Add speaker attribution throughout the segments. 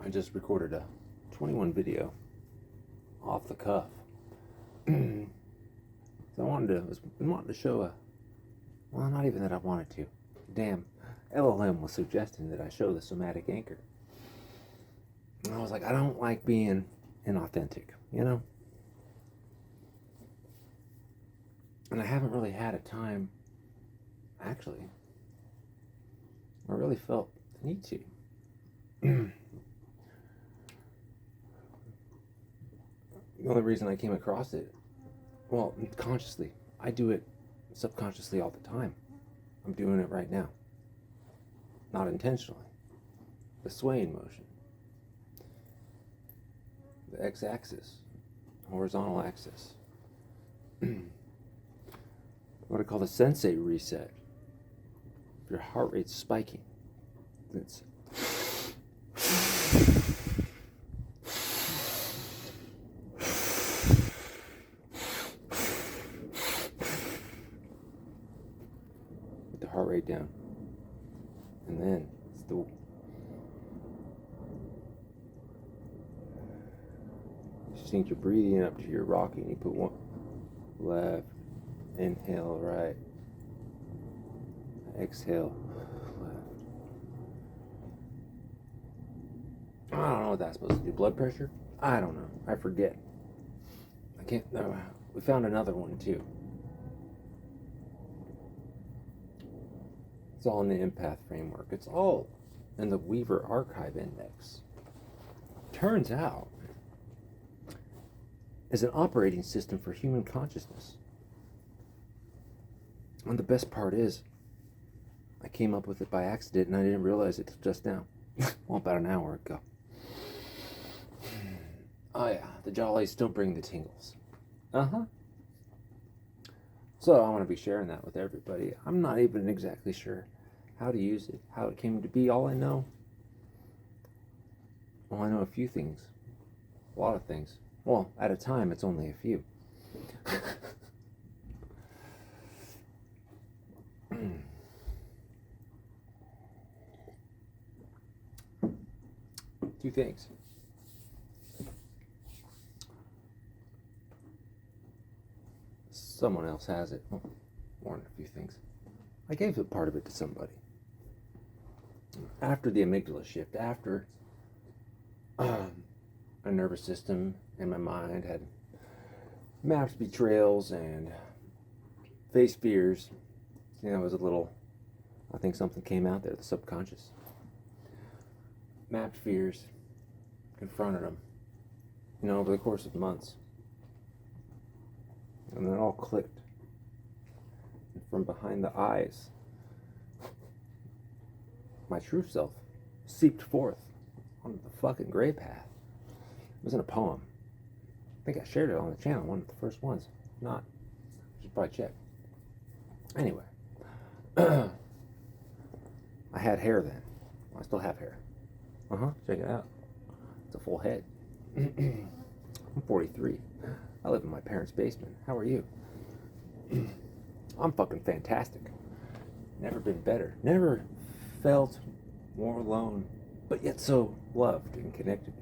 Speaker 1: I just recorded a 21 video off the cuff. So I was wanting to show well, not even that I wanted to. Damn, LLM was suggesting that I show the somatic anchor. And I was like, I don't like being inauthentic, you know? And I haven't really had a time, actually, I really felt the need to. The only reason I came across it, well, consciously, I do it subconsciously all the time. I'm doing it right now. Not intentionally. The swaying motion. The x-axis. Horizontal axis. What I call the sensei reset. If your heart rate's spiking, it's get the heart rate down, and then it's the you sync your breathing up to your rocking. You put one left, inhale right, exhale left. I don't know what that's supposed to do. Blood pressure? I don't know. I forget. I can't. We found another one too. It's all in the empath framework. It's all in the Weaver Archive Index. Turns out, it's an operating system for human consciousness. And the best part is, I came up with it by accident and I didn't realize it just now. Well, about an hour ago. Oh yeah, the jollies still bring the tingles. So I want to be sharing that with everybody. I'm not even exactly sure how to use it, how it came to be. All I know, I know a few things. A lot of things. Well, at a time, it's only a few. Two things. Someone else has it. More than a few things. I gave a part of it to somebody. After the amygdala shift, after my nervous system and my mind had mapped betrayals and faced fears, you know, it was a little, I think something came out there, the subconscious. Mapped fears, confronted them, you know, over the course of months. And then it all clicked. And from behind the eyes, my true self seeped forth onto the fucking gray path. It was in a poem. I think I shared it on the channel, one of the first ones. If not, I should probably check. Anyway. I had hair then. Well, I still have hair. Check it out. It's a full head. I'm 43. I live in my parents' basement. How are you? I'm fucking fantastic. Never been better. Never felt more alone, but yet so loved and connected.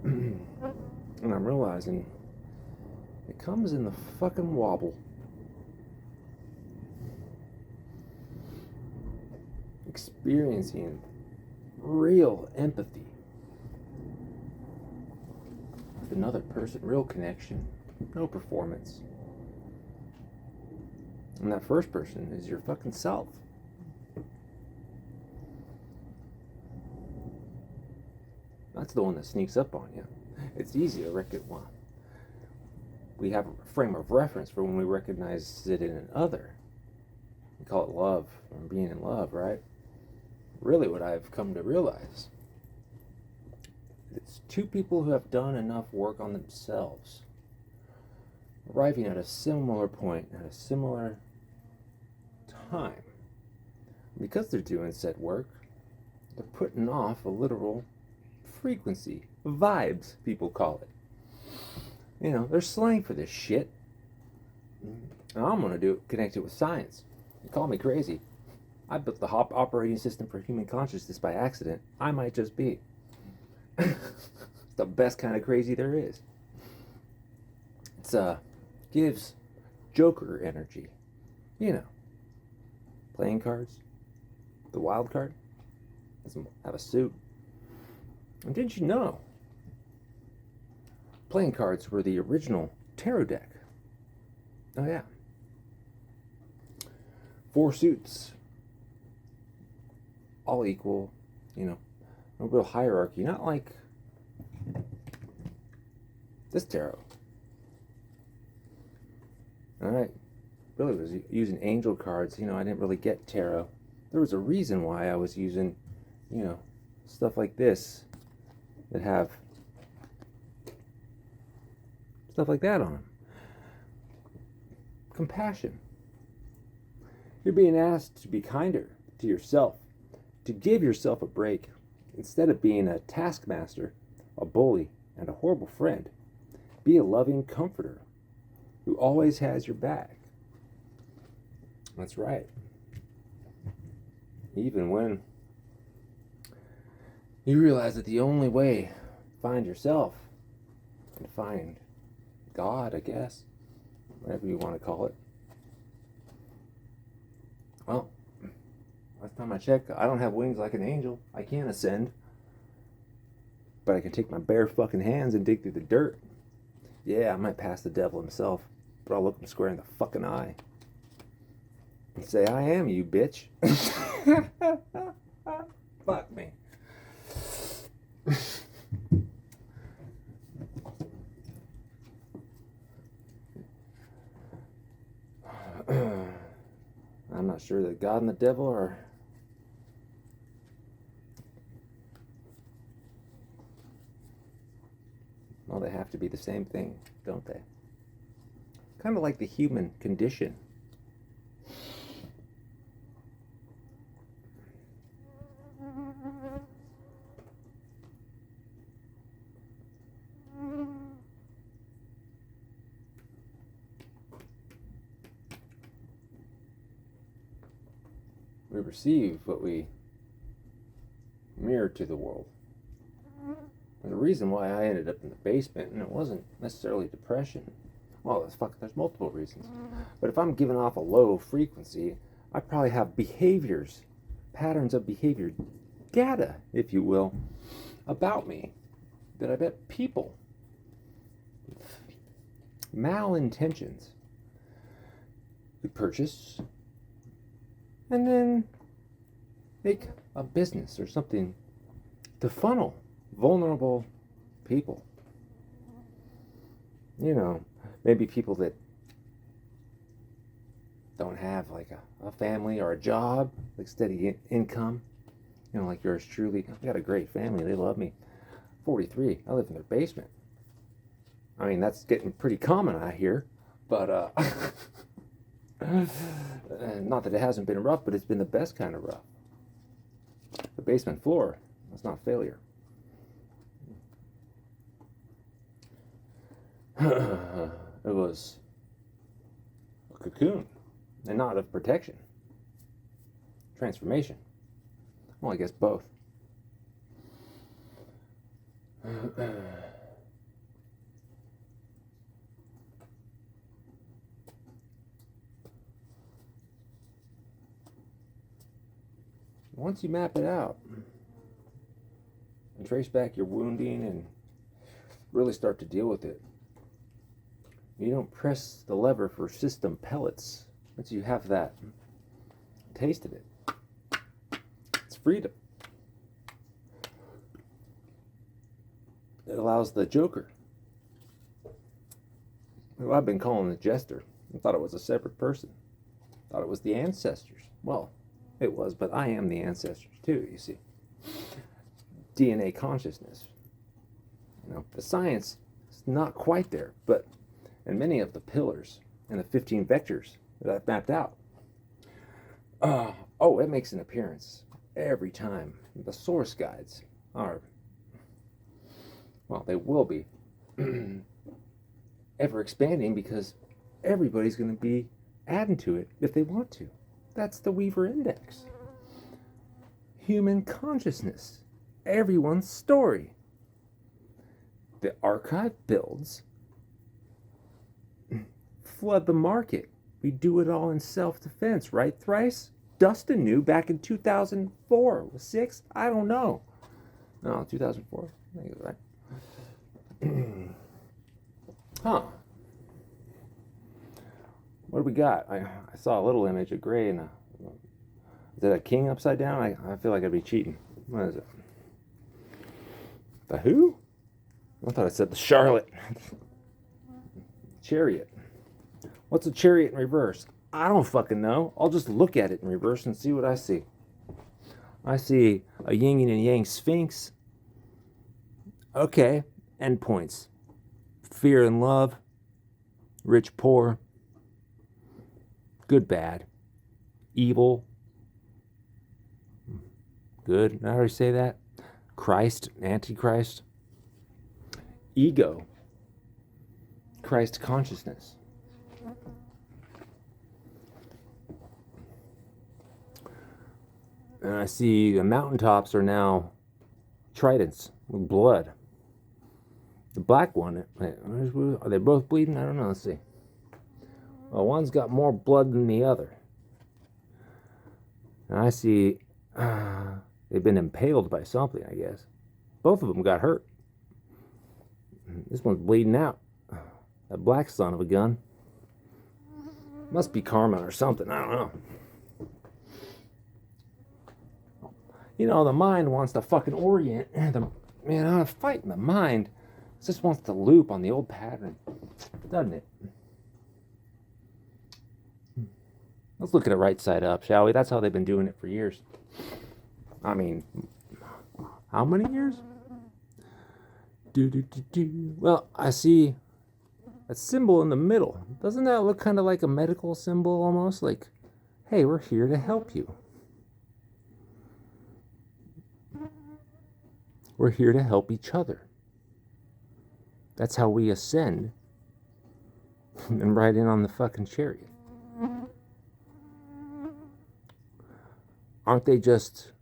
Speaker 1: And I'm realizing it comes in the fucking wobble. Experiencing real empathy with another person, real connection, no performance. And that first person is your fucking self. That's the one that sneaks up on you. It's easy to recognize. Well, we have a frame of reference for when we recognize it in an other. We call it love, or being in love, right? Really what I've come to realize, it's two people who have done enough work on themselves, arriving at a similar point at a similar time. Because they're doing said work, they're putting off a literal frequency, vibes, people call it. You know, there's slang for this shit. And I'm gonna connect it with science. You call me crazy. I built the operating system for human consciousness by accident. I might just be. It's the best kind of crazy there is. It's gives Joker energy. You know, playing cards, the wild card, doesn't have a suit. And did you know playing cards were the original tarot deck? Oh yeah. 4 suits, all equal, you know, no real hierarchy, not like this tarot. All right, really was using angel cards. You know, I didn't really get tarot. There was a reason why I was using, you know, stuff like this that have stuff like that on them. Compassion. You're being asked to be kinder to yourself, to give yourself a break. Instead of being a taskmaster, a bully, and a horrible friend, be a loving comforter who always has your back. That's right. Even when you realize that the only way to find yourself and find God, I guess, whatever you want to call it. Well, last time I checked, I don't have wings like an angel. I can't ascend. But I can take my bare fucking hands and dig through the dirt. Yeah, I might pass the devil himself, but I'll look him square in the fucking eye and say, I am you, bitch. Fuck me. I'm not sure that God and the devil are well, they have to be the same thing, don't they? Kind of like the human condition. We receive what we mirror to the world. And the reason why I ended up in the basement, and it wasn't necessarily depression. Well, there's multiple reasons. But if I'm giving off a low frequency, I probably have behaviors, patterns of behavior, data, if you will, about me that I bet people with malintentions could purchase and then make a business or something to funnel vulnerable people. You know, maybe people that don't have like a family or a job, like steady income. You know, like yours truly. I got a great family. They love me. 43. I live in their basement. I mean, that's getting pretty common, I hear. But, not that it hasn't been rough, but it's been the best kind of rough. The basement floor, that's not failure. It was a cocoon, and not of protection. Transformation. Well, I guess both. Once you map it out and trace back your wounding and really start to deal with it, you don't press the lever for system pellets. Once you have that taste of it, it's freedom. It allows the Joker, who I've been calling the Jester, I thought it was a separate person. Thought it was the ancestors. Well, it was, but I am the ancestors too, you see. DNA consciousness. You know, the science is not quite there, but in many of the pillars and the 15 vectors that I've mapped out, it makes an appearance every time. The source guides are, well, they will be ever expanding because everybody's going to be adding to it if they want to. That's the Weaver Index. human consciousness, everyone's story. The archive builds, flood the market. We do it all in self-defense, right, Thrice? Dustin knew back in 2004, 6? I don't know. No, 2004. I think it was right. Huh. What do we got? I saw a little image of Gray and is that a king upside down? I feel like I'd be cheating. What is it? The who? I thought I said the Charlotte. Chariot. What's a chariot in reverse? I don't fucking know. I'll just look at it in reverse and see what I see. I see a yin and yang sphinx. Okay, endpoints. Fear and love. Rich, poor. Good, bad. Evil. Good. Did I already say that? Christ, Antichrist. Ego. Christ consciousness. And I see the mountaintops are now tridents with blood. The black one, are they both bleeding? I don't know. Let's see. Well, one's got more blood than the other. And I see they've been impaled by something, I guess. Both of them got hurt. This one's bleeding out. That black son of a gun. Must be karma or something. I don't know. You know, the mind wants to fucking orient. Man, fighting the mind. It just wants to loop on the old pattern, doesn't it? Let's look at it right side up, shall we? That's how they've been doing it for years. I mean, how many years? Well, I see a symbol in the middle. Doesn't that look kind of like a medical symbol almost? Like, hey, we're here to help you. We're here to help each other. That's how we ascend and ride in on the fucking chariot. Aren't they just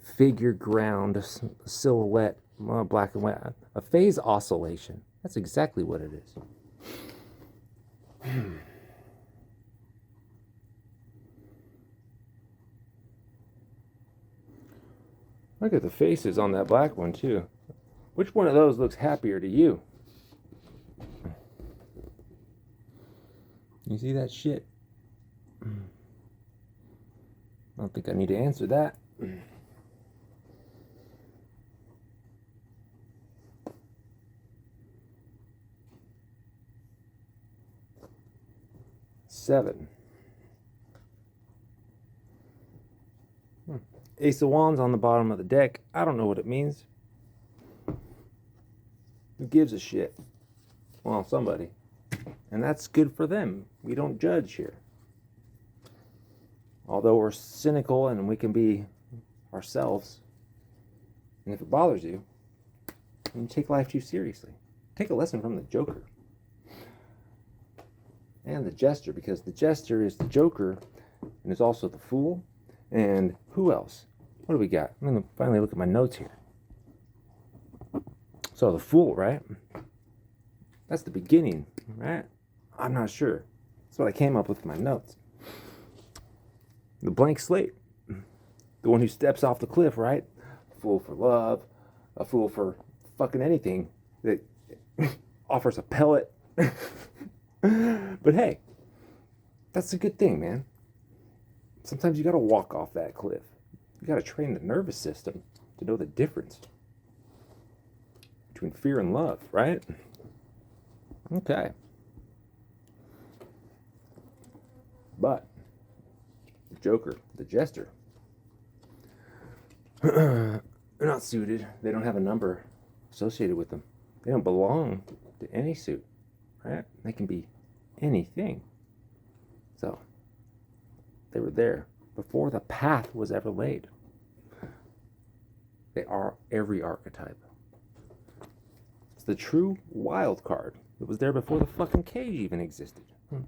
Speaker 1: figure ground, silhouette, black and white, a phase oscillation? That's exactly what it is. Look at the faces on that black one too. Which one of those looks happier to you? You see that shit? I don't think I need to answer that. Seven. Ace of Wands on the bottom of the deck. I don't know what it means. Who gives a shit? Well, somebody. And that's good for them. We don't judge here. Although we're cynical and we can be ourselves. And if it bothers you, then you take life too seriously. Take a lesson from the Joker. And the Jester, because the Jester is the Joker and is also the Fool. And who else? What do we got? I'm going to finally look at my notes here. So the Fool, right? That's the beginning, right? I'm not sure. That's what I came up with in my notes. The blank slate. The one who steps off the cliff, right? A fool for love. A fool for fucking anything that offers a pellet. But hey, that's a good thing, man. Sometimes you gotta walk off that cliff. You gotta train the nervous system to know the difference between fear and love, right? Okay. But the Joker, the Jester, they're not suited. They don't have a number associated with them. They don't belong to any suit, right? They can be anything. So they were there before the path was ever laid. They are every archetype. It's the true wild card. It was there before the fucking cage even existed. It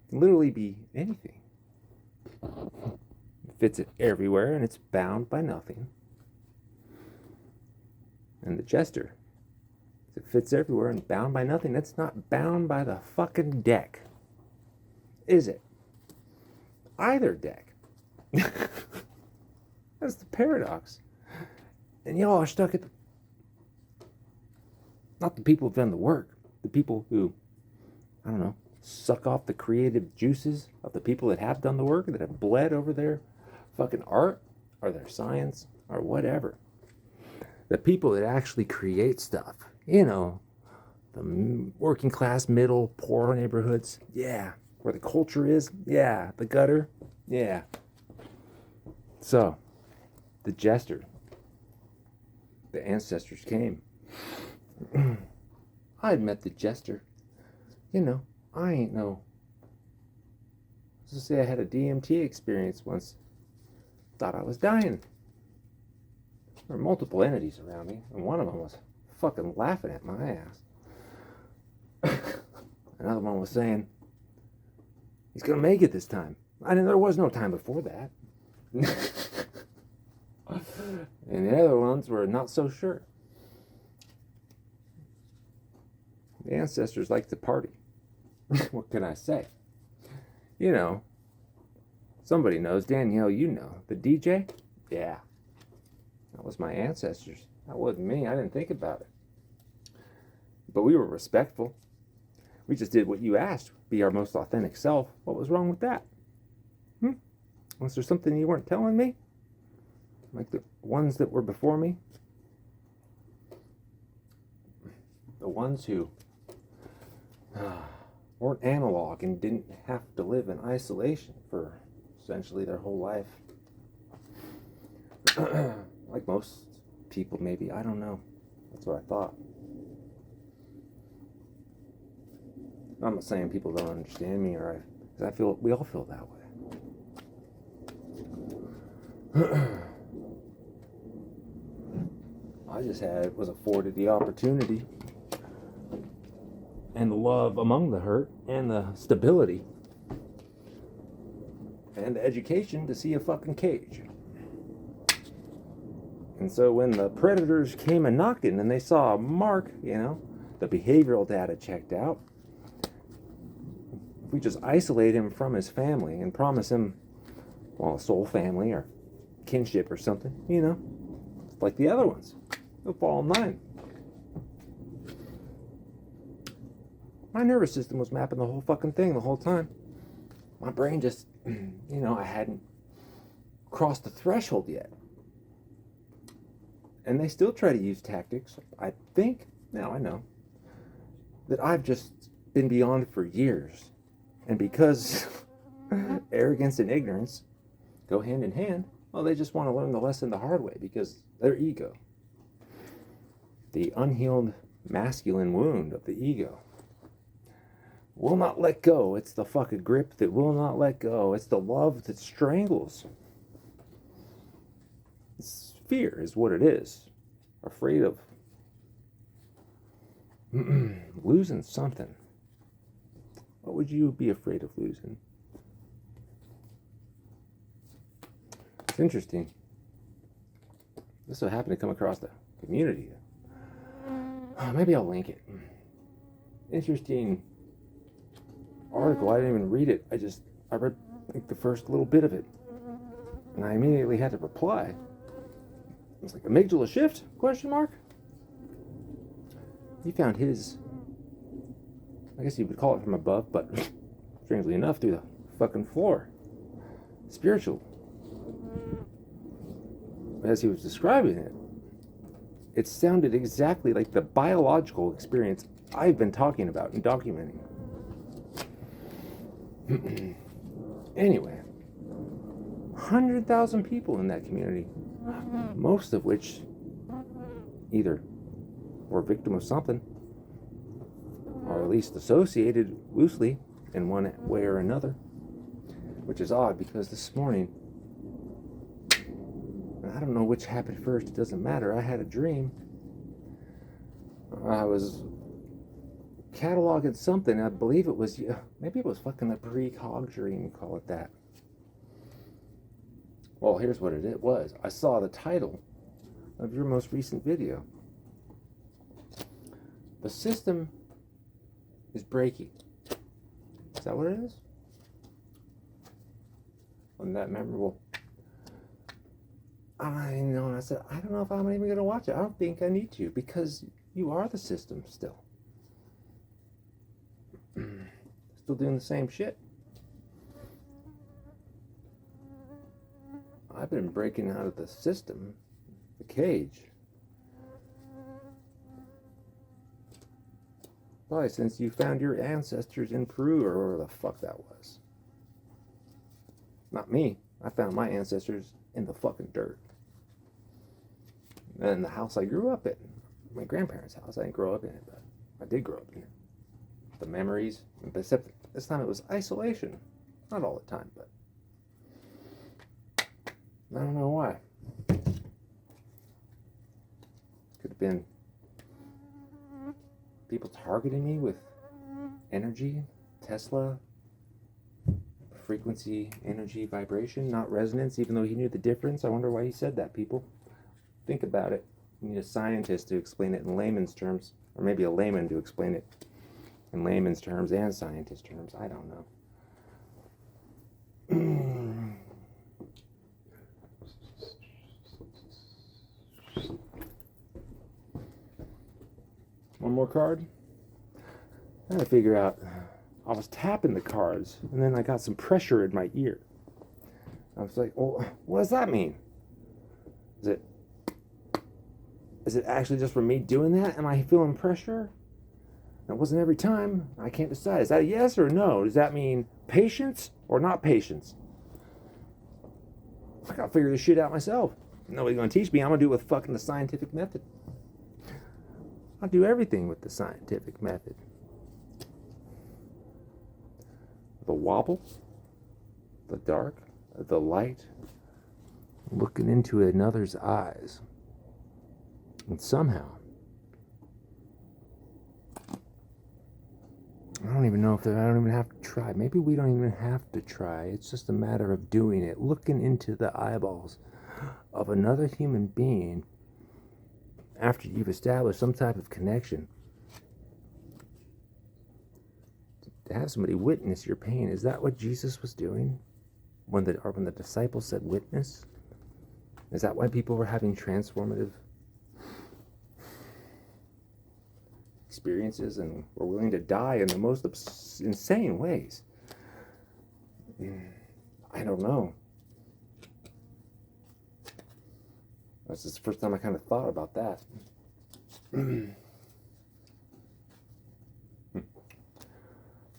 Speaker 1: can literally be anything. fits it everywhere and it's bound by nothing. And the jester, it fits everywhere and bound by nothing. That's not bound by the fucking deck, is it? Either deck. That's the paradox. And y'all are stuck at not the people who've done the work, the people who, I don't know, suck off the creative juices of the people that have done the work, that have bled over their fucking art or their science or whatever. The people that actually create stuff, you know, the working class, middle, poor neighborhoods, yeah. Where the culture is, yeah. The gutter, yeah. So, the jester, the ancestors came. I'd met the jester. You know, I ain't no. Let's just say I had a DMT experience once. Thought I was dying. There were multiple entities around me, and one of them was fucking laughing at my ass. Another one was saying, he's gonna make it this time. I mean, there was no time before that. And the other ones were not so sure. The ancestors like to party. What can I say? You know, somebody knows. Danielle, you know. The DJ? Yeah. That was my ancestors. That wasn't me. I didn't think about it. But we were respectful. We just did what you asked. Be our most authentic self. What was wrong with that? Was there something you weren't telling me? Like the ones that were before me? The ones who weren't analog and didn't have to live in isolation for essentially their whole life. Like most people, maybe. I don't know. That's what I thought. I'm not saying people don't understand me, or because I feel we all feel that way. I just was afforded the opportunity and the love among the hurt and the stability and the education to see a fucking cage. And so when the predators came a knocking and they saw Mark, you know, the behavioral data checked out, if we just isolate him from his family and promise him, well, a soul family or kinship or something, you know, like the other ones, they'll fall in line. My nervous system was mapping the whole fucking thing the whole time. My brain just, you know, I hadn't crossed the threshold yet. And they still try to use tactics, I think, now I know, that I've just been beyond for years. And because arrogance and ignorance go hand in hand, well, they just want to learn the lesson the hard way because their ego, the unhealed masculine wound of the ego, will not let go. It's the fucking grip that will not let go. It's the love that strangles. It's fear is what it is. Afraid of losing something. What would you be afraid of losing? It's interesting. This so happened to come across the community. Maybe I'll link it. Interesting article. I didn't even read it. I read like the first little bit of it. And I immediately had to reply. It was like amygdala shift? Question mark. He found his, I guess you would call it from above, but strangely enough, through the fucking floor. Spiritual. As he was describing it, it sounded exactly like the biological experience I've been talking about and documenting. Anyway, 100,000 people in that community, most of which either were a victim of something, or at least associated loosely in one way or another, which is odd because this morning, I don't know which happened first, it doesn't matter, I had a dream. I was cataloging something, I believe it was, maybe it was fucking a precog dream, call it that. Well, here's what it was. I saw the title of your most recent video. The system is breaking. Is that what it is? Wasn't that memorable? And I said, I don't know if I'm even going to watch it. I don't think I need to, because you are the system still. Still doing the same shit. I've been breaking out of the system, the cage, probably since you found your ancestors in Peru or wherever the fuck that was. Not me. I found my ancestors in the fucking dirt. And the house I grew up in, my grandparents' house. I didn't grow up in it, but I did grow up in it. The memories, except this time it was isolation. Not all the time, but I don't know why. Could have been people targeting me with energy, Tesla, frequency, energy, vibration, not resonance, even though he knew the difference. I wonder why he said that, people. Think about it. You need a scientist to explain it in layman's terms, or maybe a layman to explain it in layman's terms and scientist terms. I don't know. One more card. I had to figure out. I was tapping the cards, and then I got some pressure in my ear. I was like, "Oh, what does that mean? Is it actually just for me doing that? Am I feeling pressure?" It wasn't every time. I can't decide. Is that a yes or a no? Does that mean patience or not patience? I gotta figure this shit out myself. Nobody's gonna teach me. I'm gonna do it with fucking the scientific method. I'll do everything with the scientific method. The wobble, the dark, the light, looking into another's eyes. And somehow, I don't even know if I don't even have to try. Maybe we don't even have to try. It's just a matter of doing it, looking into the eyeballs of another human being after you've established some type of connection. To have somebody witness your pain. Is that what Jesus was doing when the disciples said witness? Is that why people were having transformative experiences and were willing to die in the most insane ways? I don't know. That's the first time I kind of thought about that.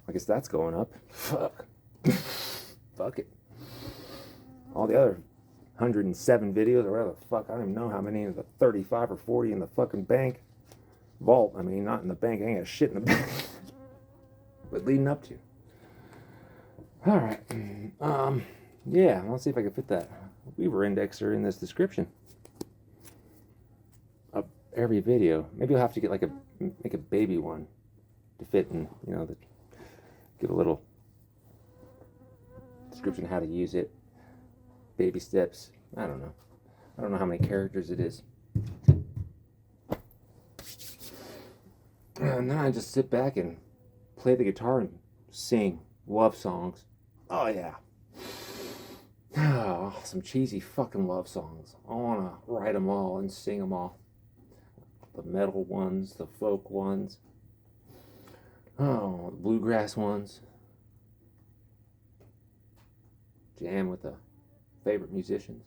Speaker 1: I guess that's going up. Fuck. Fuck it. All the other 107 videos or whatever the fuck, I don't even know how many of the 35 or 40 in the fucking bank vault. I mean, not in the bank. I ain't got shit in the bank. But leading up to. Alright. Yeah, let's see if I can fit that Weaver indexer in this description of every video. Maybe I'll have to get make a baby one to fit in, give a little description how to use it, baby steps. I don't know how many characters it is. And then I just sit back and play the guitar and sing love songs. Oh yeah. Oh, some cheesy fucking love songs. I want to write them all and sing them all. The metal ones, the folk ones. Oh, the bluegrass ones. Jam with the favorite musicians.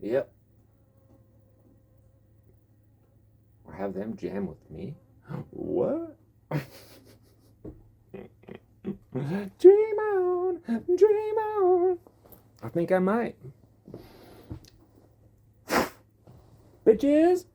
Speaker 1: Yep. Or have them jam with me. What? Dream on, dream on. I think I might. Bitches.